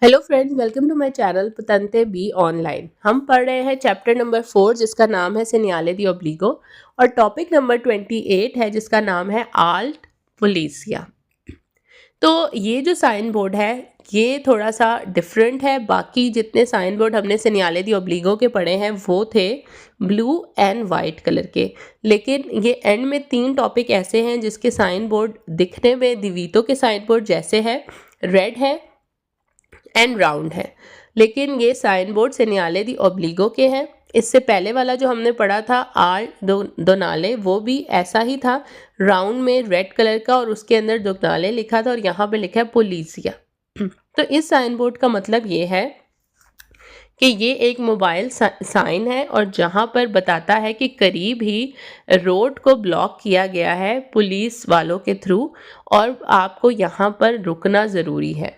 Hello friends, welcome to my channel पतंते be online. हम पढ़ रहे हैं चैप्टर नंबर 4 जिसका नाम है सेनियाले दी ओब्लिगो और टॉपिक नंबर 28 है जिसका नाम है आल्ट पुलिसिया। तो ये जो साइन बोर्ड है ये थोड़ा सा डिफरेंट है। बाकी जितने साइन बोर्ड हमने सेनियाले दी ओब्लिगो के पढ़े हैं वो थे ब्लू एंड वाइट कलर के, लेकिन ये एंड में 3 टॉपिक ऐसे हैं जिसके साइन बोर्ड दिखने में दिवीतो के साइन बोर्ड जैसे है, रेड है एंड राउंड है। लेकिन ये साइन बोर्ड सेनियाले दी ओब्लिगो के हैं। इससे पहले वाला जो हमने पढ़ा था आर दोनाले वो भी ऐसा ही था, राउंड में रेड कलर का और उसके अंदर दोनाले लिखा था और यहाँ पे लिखा है पुलिसिया। तो इस साइन बोर्ड का मतलब ये है कि ये एक मोबाइल साइन है और जहाँ पर बताता है कि करीब ही रोड को ब्लॉक किया गया है पुलिस वालों के थ्रू और आपको यहाँ पर रुकना ज़रूरी है।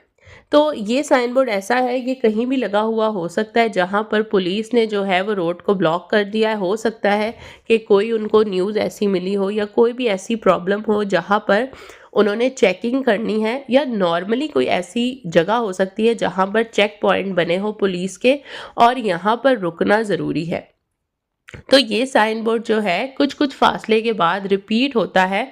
तो ये साइन बोर्ड ऐसा है, ये कहीं भी लगा हुआ हो सकता है जहाँ पर पुलिस ने जो है वो रोड को ब्लॉक कर दिया है। हो सकता है कि कोई उनको न्यूज़ ऐसी मिली हो या कोई भी ऐसी प्रॉब्लम हो जहाँ पर उन्होंने चेकिंग करनी है, या नॉर्मली कोई ऐसी जगह हो सकती है जहाँ पर चेक पॉइंट बने हो पुलिस के और यहाँ पर रुकना ज़रूरी है। तो ये साइन बोर्ड जो है कुछ कुछ फासले के बाद रिपीट होता है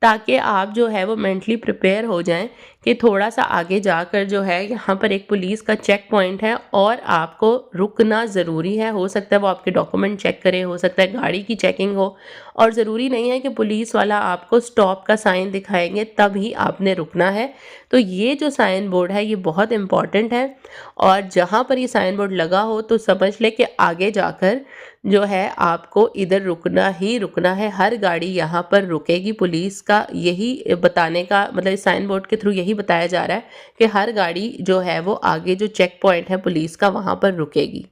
ताकि आप जो है वो मेंटली प्रिपेयर हो जाएं कि थोड़ा सा आगे जाकर जो है यहाँ पर एक पुलिस का चेक पॉइंट है और आपको रुकना ज़रूरी है। हो सकता है वो आपके डॉक्यूमेंट चेक करे, हो सकता है गाड़ी की चेकिंग हो, और ज़रूरी नहीं है कि पुलिस वाला आपको स्टॉप का साइन दिखाएंगे तभी आपने रुकना है। तो ये जो साइन बोर्ड है ये बहुत इम्पॉर्टेंट है और जहाँ पर ये साइन बोर्ड लगा हो तो समझ ले कि आगे जाकर जो है आपको इधर रुकना ही रुकना है। हर गाड़ी यहाँ पर रुकेगी। पुलिस का यही बताने का मतलब इस साइन बोर्ड के थ्रू यही बताया जा रहा है कि हर गाड़ी जो है वो आगे जो चेक पॉइंट है पुलिस का वहाँ पर रुकेगी।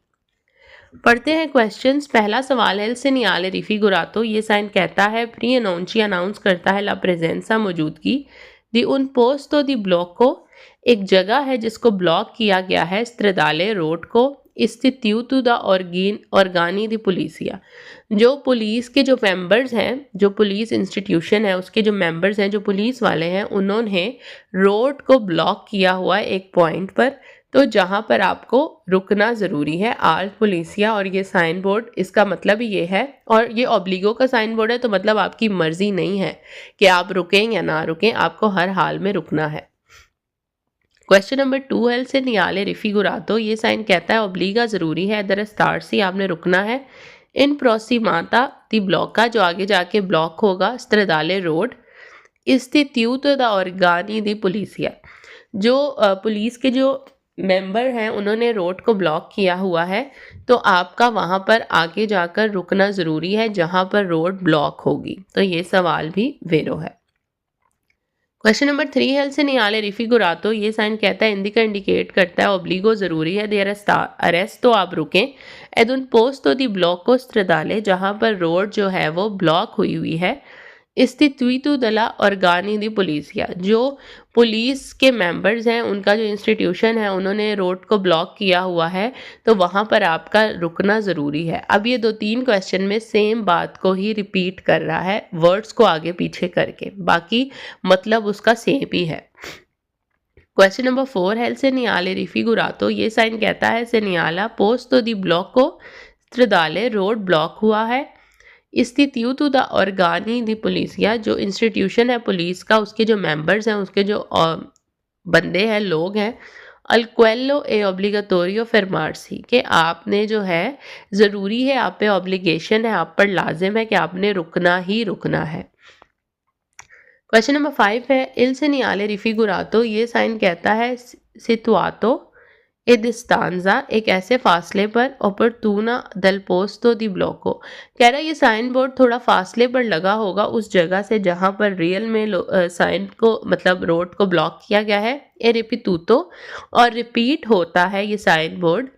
पढ़ते हैं क्वेश्चंस। पहला सवाल है से नियाले रिफिगुरातो। ये साइन कहता है प्री अनाउंची अनाउंस करता है ला प्रेजेंसा मौजूदगी दी उन पोस्तो दी ब्लॉक को, एक जगह है जिसको ब्लॉक किया गया है स्त्रदाले रोड को इंस्टीट्यूटो द ऑर्गानी दी पुलिसिया। जो पुलिस के जो मेंबर्स हैं, जो पुलिस इंस्टीट्यूशन है उसके जो मेंबर्स हैं, जो पुलिस वाले हैं, उन्होंने रोड को ब्लॉक किया हुआ है एक पॉइंट पर, तो जहाँ पर आपको रुकना ज़रूरी है। आल्ट पुलिसिया और ये साइन बोर्ड इसका मतलब ये है, और ये ओब्लिगो का साइन बोर्ड है तो मतलब आपकी मर्जी नहीं है कि आप रुकें या ना रुकें, आपको हर हाल में रुकना है। क्वेश्चन नंबर 2 है से नियाले रिफिगुरातो। ये साइन कहता है ओब्लिगा ज़रूरी है, दर स्टार सी आपने रुकना है। इन प्रोसीमाता दी ब्लॉका जो आगे जाके ब्लॉक होगा स्त्रदाले रोड इंस्टीट्यूट द ऑर्गानी दी पुलिसिया। जो पुलिस के जो मेंबर हैं उन्होंने रोड को ब्लॉक किया हुआ है तो आपका वहाँ पर आगे जाकर रुकना ज़रूरी है जहाँ पर रोड ब्लॉक होगी। तो ये सवाल भी वेरो है। क्वेश्चन नंबर 3 है से नियाले रिफिगुरातो। ये साइन कहता है इंडिका इंडिकेट करता है ओब्लिगो ज़रूरी है, देर अरेस्ट तो आप रुकें। एदुन पोस्ट तो दी ब्लॉक को स्त्रदाले जहाँ पर रोड जो है वो ब्लॉक हुई है इंस्टीट्यूटो दला ऑर्गानी दी पुलिसिया। जो पुलिस के मेंबर्स हैं उनका जो इंस्टीट्यूशन है उन्होंने रोड को ब्लॉक किया हुआ है तो वहाँ पर आपका रुकना ज़रूरी है। अब ये 2-3 क्वेश्चन में सेम बात को ही रिपीट कर रहा है, वर्ड्स को आगे पीछे करके, बाकी मतलब उसका सेम ही है। क्वेश्चन नंबर 4 है से नियाले रिफिगुरातो। ये साइन कहता है से नियाला पोस्ट तो दी ब्लॉक को स्त्रदाले रोड ब्लॉक हुआ है इंस्टीट्यूटो द ऑर्गानी दी पुलिसिया। जो इंस्टीट्यूशन है पुलिस का उसके जो मेंबर्स हैं, उसके जो बंदे हैं, लोग हैं, अल्क्वेलो ए ऑब्लिगाटोरियो फरमार्सी के आपने जो है ज़रूरी है, आप पे ऑब्लिगेशन है, आप पर लाजिम है कि आपने रुकना ही रुकना है। क्वेश्चन नंबर 5 है इल से नियाले रिफिगुरातो। ये साइन कहता है सितुआतो ए डिस्टांजा एक ऐसे फासले पर ओपर्टूना दल पोस्तो दी ब्लॉको। कह रहा है ये साइन बोर्ड थोड़ा फासले पर लगा होगा उस जगह से जहाँ पर रियल में साइन को मतलब रोड को ब्लॉक किया गया है। ए रिपीटूतो और रिपीट होता है ये साइन बोर्ड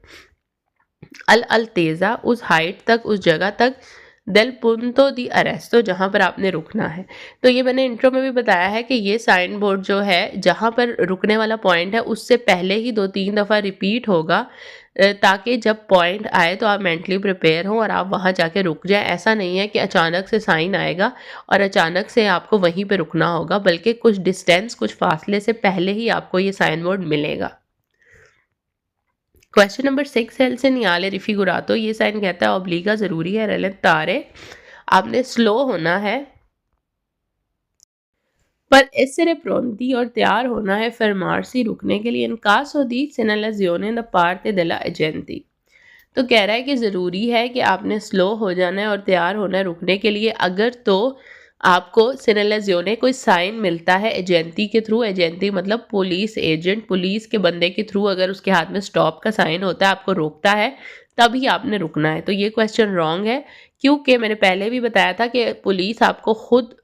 अल अल्तेजा उस हाइट तक, उस जगह तक, देल पुंतो दी अरेस्तो जहाँ पर आपने रुकना है। तो ये मैंने इंट्रो में भी बताया है कि ये साइन बोर्ड जो है जहाँ पर रुकने वाला पॉइंट है उससे पहले ही 2-3 दफ़ा रिपीट होगा ताकि जब पॉइंट आए तो आप मेंटली प्रिपेयर हो और आप वहाँ जाके रुक जाए। ऐसा नहीं है कि अचानक से साइन आएगा और अचानक से आपको वहीं पे रुकना होगा, बल्कि कुछ डिस्टेंस, कुछ फासले से पहले ही आपको ये साइन बोर्ड मिलेगा। क्वेश्चन नंबर 6 है, segnale raffigurato, ये साइन कहता है obliga ज़रूरी है, rallentare आपने स्लो होना है, पर essere pronti और तैयार होना है fermarsi रुकने के लिए, in caso di segnalazione da parte della agenti। तो कह रहा है कि ज़रूरी है कि आपने स्लो हो जाना है और तैयार होना है रुकने के लिए, अगर तो आपको सिनेलाजियोने कोई साइन मिलता है एजेंटी के थ्रू। एजेंटी मतलब पुलिस एजेंट, पुलिस के बंदे के थ्रू अगर उसके हाथ में स्टॉप का साइन होता है, आपको रोकता है, तभी आपने रुकना है। तो ये क्वेश्चन रॉन्ग है, क्योंकि मैंने पहले भी बताया था कि पुलिस आपको खुद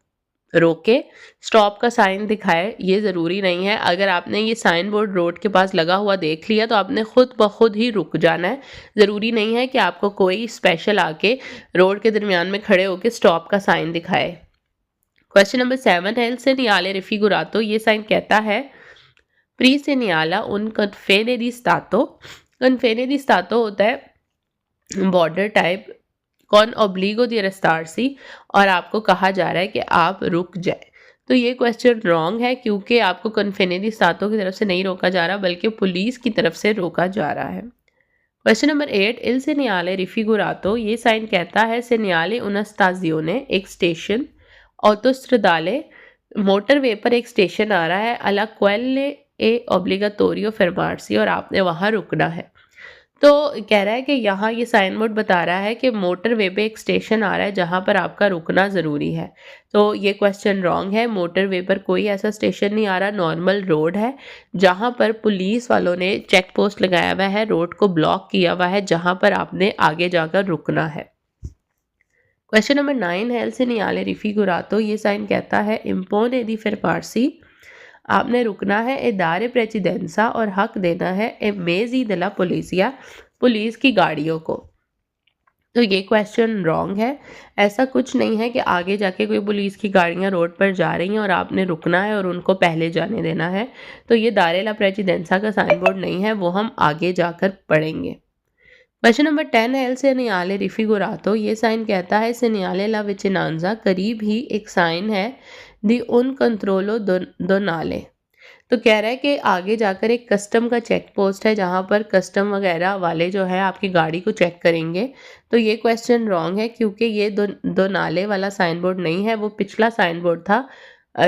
रोके, स्टॉप का साइन दिखाए, ये ज़रूरी नहीं है। अगर आपने ये साइन बोर्ड रोड के पास लगा हुआ देख लिया तो आपने खुद ब खुद ही रुक जाना है। ज़रूरी नहीं है कि आपको कोई स्पेशल आके रोड के दरमियान में खड़े होकर स्टॉप का साइन दिखाए। क्वेश्चन नंबर 7 है, segnale raffigurato, ये साइन कहता है pre segnala un confine di stato। confine di stato होता है बॉर्डर टाइप, कौन ओब्लिगो दी रेस्टारसी, और आपको कहा जा रहा है कि आप रुक जाए। तो ये क्वेश्चन रॉन्ग है, क्योंकि आपको कन्फेने दी सातों की तरफ से नहीं रोका जा रहा, बल्कि पुलिस की तरफ से रोका जा रहा है। क्वेश्चन नंबर 8, इल segnale raffigurato, ये साइन कहता है segnale una stazione, एक स्टेशन, ऑटोस्ट्रादाले मोटरवे पर एक स्टेशन आ रहा है, अला क्वेले ए ओब्लिगाटोरियो fermarsi, और आपने वहाँ रुकना है। तो कह रहा है कि यहाँ ये साइन बोर्ड बता रहा है कि मोटरवे पे एक स्टेशन आ रहा है जहाँ पर आपका रुकना ज़रूरी है। तो ये क्वेश्चन रॉन्ग है, मोटरवे पर कोई ऐसा स्टेशन नहीं आ रहा, नॉर्मल रोड है जहाँ पर पुलिस वालों ने चेक पोस्ट लगाया हुआ है, रोड को ब्लॉक किया हुआ है, जहाँ पर आपने आगे जाकर रुकना है। क्वेश्चन नंबर 9 है, segnale raffigurato, ये साइन कहता है impone di fermarsi, आपने रुकना है, ए दारे प्रेसिडेंसा, और हक देना है ए मेजी दला पुलिसिया, पुलिस की गाड़ियों को। तो ये क्वेश्चन रॉन्ग है, ऐसा कुछ नहीं है कि आगे जाके कोई पुलिस की गाड़ियाँ रोड पर जा रही हैं और आपने रुकना है और उनको पहले जाने देना है। तो ये दारे ला प्रेसिडेंसा का साइन बोर्ड नहीं है, वो हम आगे जाकर पढ़ेंगे। क्वेश्चन नंबर 10 है, segnale raffigurato, ये साइन कहता है segnale la vicinanza, करीब ही एक साइन है, दी उन कंट्रोलो दोनाले। तो कह रहा है कि आगे जाकर एक कस्टम का चेक पोस्ट है जहाँ पर कस्टम वगैरह वाले जो है आपकी गाड़ी को चेक करेंगे। तो ये क्वेश्चन रॉन्ग है, क्योंकि ये दो नाले वाला साइन बोर्ड नहीं है, वो पिछला साइन बोर्ड था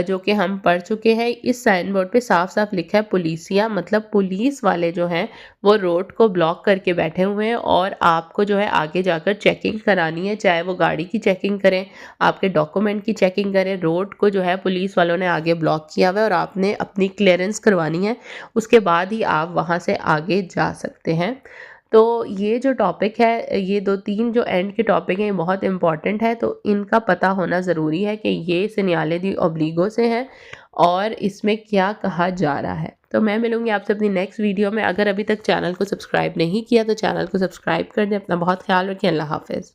जो कि हम पढ़ चुके हैं। इस साइन बोर्ड पे साफ साफ लिखा है पुलिसिया, मतलब पुलिस वाले जो हैं वो रोड को ब्लॉक करके बैठे हुए हैं और आपको जो है आगे जाकर चेकिंग करानी है, चाहे वो गाड़ी की चेकिंग करें, आपके डॉक्यूमेंट की चेकिंग करें। रोड को जो है पुलिस वालों ने आगे ब्लॉक किया हुआ है और आपने अपनी क्लियरेंस करवानी है, उसके बाद ही आप वहाँ से आगे जा सकते हैं। तो ये जो टॉपिक है, ये 2-3 जो एंड के टॉपिक हैं, ये बहुत इंपॉर्टेंट है, तो इनका पता होना ज़रूरी है कि ये segnale di obbligo से है और इसमें क्या कहा जा रहा है। तो मैं मिलूँगी आपसे अपनी नेक्स्ट वीडियो में। अगर अभी तक चैनल को सब्सक्राइब नहीं किया तो चैनल को सब्सक्राइब कर दें। अपना बहुत ख्याल रखें। अल्लाह हाफ़िज़।